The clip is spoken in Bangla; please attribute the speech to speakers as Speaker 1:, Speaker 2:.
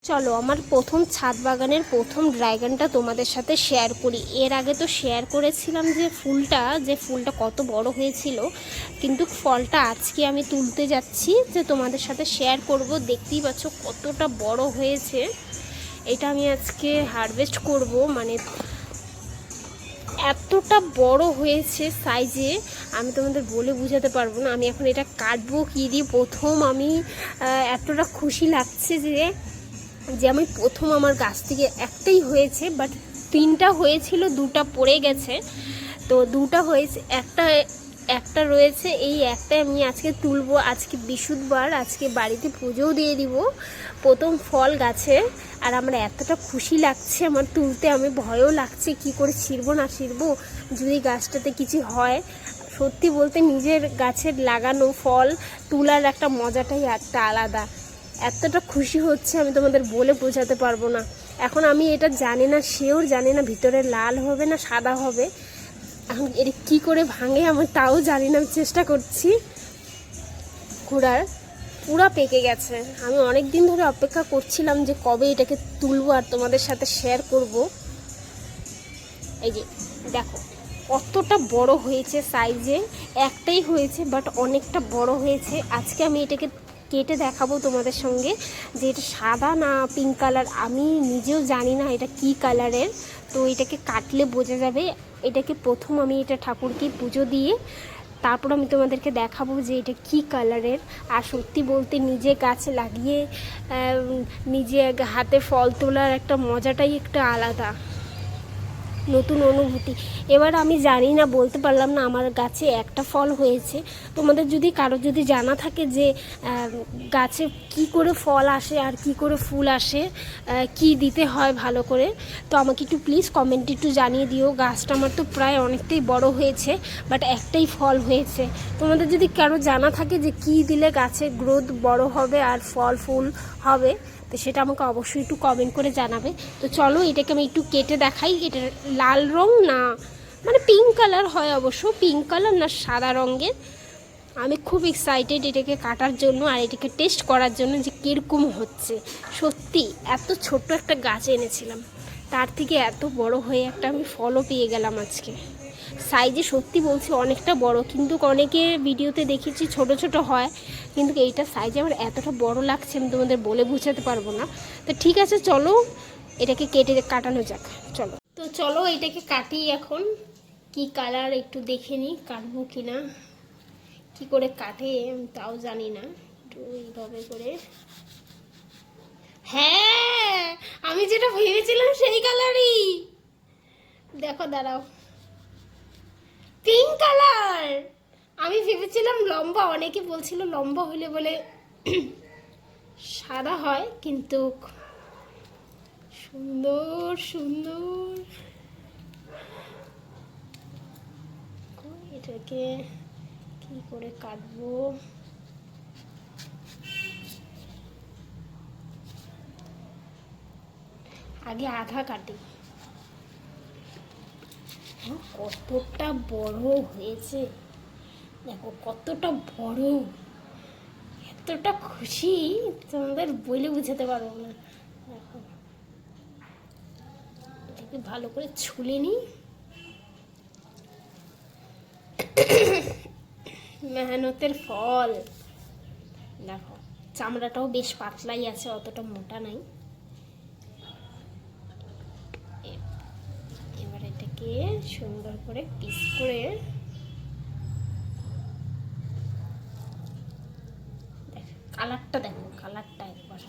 Speaker 1: চলো আমার প্রথম ছাদ বাগানের প্রথম ড্রাগনটা তোমাদের সাথে শেয়ার করি। এর আগে তো শেয়ার করেছিলাম যে ফুলটা কত বড় হয়েছিল, কিন্তু ফলটা আজকে আমি তুলতে যাচ্ছি, যে তোমাদের সাথে শেয়ার করব। দেখতেই পাচ্ছ কতটা বড় হয়েছে। এটা আমি আজকে হারভেস্ট করব, মানে এতটা বড় হয়েছে সাইজে, আমি তোমাদের বলে বোঝাতে পারবো না। আমি এখন এটা কাটবো কী দিয়ে, প্রথম আমি এতটা খুশি লাগছে যে আমি প্রথম আমার গাছ থেকে একটাই হয়েছে, বাট তিনটা হয়েছিল, দুটা পড়ে গেছে। তো দুটা হয়েছে, একটা রয়েছে, এই একটাই আমি আজকে তুলবো। আজকে বৃহস্পতিবার, আজকে বাড়িতে পুজোও দিয়ে দিব, প্রথম ফল গাছে। আর আমার এতটা খুশি লাগছে আমার তুলতে, আমি ভয়ও লাগছে কি করে ছিঁড়বো না ছিঁড়বো, যদি গাছটাতে কিছু হয়। সত্যি বলতে নিজের গাছের লাগানো ফল তোলার একটা মজাটাই একটা আলাদা। এতটা খুশি হচ্ছে আমি তোমাদের বলে বোঝাতে পারবো না। এখন আমি এটা জানি না, শিওর জানি না ভিতরে লাল হবে না সাদা হবে। এখন এটা কী করে ভাঙে আমার তাও জানি না, আমি চেষ্টা করছি। পুরা পেকে গেছে। আমি অনেক দিন ধরে অপেক্ষা করছিলাম যে কবে এটাকে তুলবো আর তোমাদের সাথে শেয়ার করব। এই যে দেখো কতটা বড় হয়েছে সাইজে, একটাই হয়েছে বাট অনেকটা বড় হয়েছে। আজকে আমি এটাকে কেটে দেখাবো তোমাদের সঙ্গে যে এটা সাদা না পিঙ্ক কালার, আমি নিজেও জানি না এটা কি কালারের। তো এটাকে কাটলে বোঝা যাবে। এটাকে প্রথম আমি এটা ঠাকুরকে পুজো দিয়ে তারপর আমি তোমাদেরকে দেখাবো যে এটা কি কালারের। আর সত্যি বলতে নিজে গাছে লাগিয়ে নিজে হাতে ফল তোলার একটা মজাটাই একটা আলাদা, নতুন অনুভূতি। এবার আমি জানি না, বলতে পারলাম না আমার গাছে একটা ফল হয়েছে। তোমাদের যদি কারো যদি জানা থাকে যে গাছে কি করে ফল আসে আর কি করে ফুল আসে, কি দিতে হয় ভালো করে, তো আমাকে একটু প্লিজ কমেন্টে একটু জানিয়ে দিও। গাছটা আমার তো প্রায় অনেকটাই বড় হয়েছে, বাট একটাই ফল হয়েছে। তোমাদের যদি কারো জানা থাকে যে কি দিলে গাছের গ্রোথ বড় হবে আর ফল ফুল হবে, তো সেটা আমাকে অবশ্যই একটু কমেন্ট করে জানাবে। তো চলো এটাকে আমি একটু কেটে দেখাই। এটা লাল রং না, মানে পিঙ্ক কালার হয় অবশ্য, পিঙ্ক কালার না সাদা রঙের। আমি খুব এক্সাইটেড এটাকে কাটার জন্য আর এটাকে টেস্ট করার জন্য যে কীরকম হচ্ছে। সত্যি এত ছোট্ট একটা গাছ এনেছিলাম, তার থেকে এত বড় হয়ে একটা আমি ফলও পেয়ে গেলাম আজকে। সাইজে সত্যি বলছি অনেকটা বড়, কিন্তু অনেকে ভিডিওতে দেখেছি ছোট ছোট হয়, কিন্তু এইটা সাইজে আমার এতটা বড় লাগছে আমি তোমাদের বলে বোঝাতে পারবো না। তো ঠিক আছে চলো এটাকে কেটে কাটানো যাক। চলো এটাকে কাটি এখন। কি কালার একটু দেখে নিই, কাটবো কি না, কী করে কাটে আমি তাও জানি না। একটু এইভাবে করে, হ্যাঁ আমি যেটা ভেবেছিলাম সেই কালারই। দেখো দাঁড়াও, পিঙ্ক কালার। আমি ভেবেছিলাম লম্বা, অনেকে বলছিল লম্বা হলে বলে সাদা হয়, কিন্তু সুন্দর সুন্দর। এটাকে কি করে কাটবো, আগে আধা কাটি। কতটা বড় হয়েছে দেখো, কতটা বড়, এতটা খুশি তোমাদের বলে বোঝাতে পারবো না। দেখো এটাকে ভালো করে ছুলে নিই। মেহনতের ফল। দেখো চামড়াটাও বেশ পাতলাই আছে, অতটা মোটা নাই। এবার এটাকে সুন্দর করে পিস করে, কালারটা দেখো, কালারটা একবার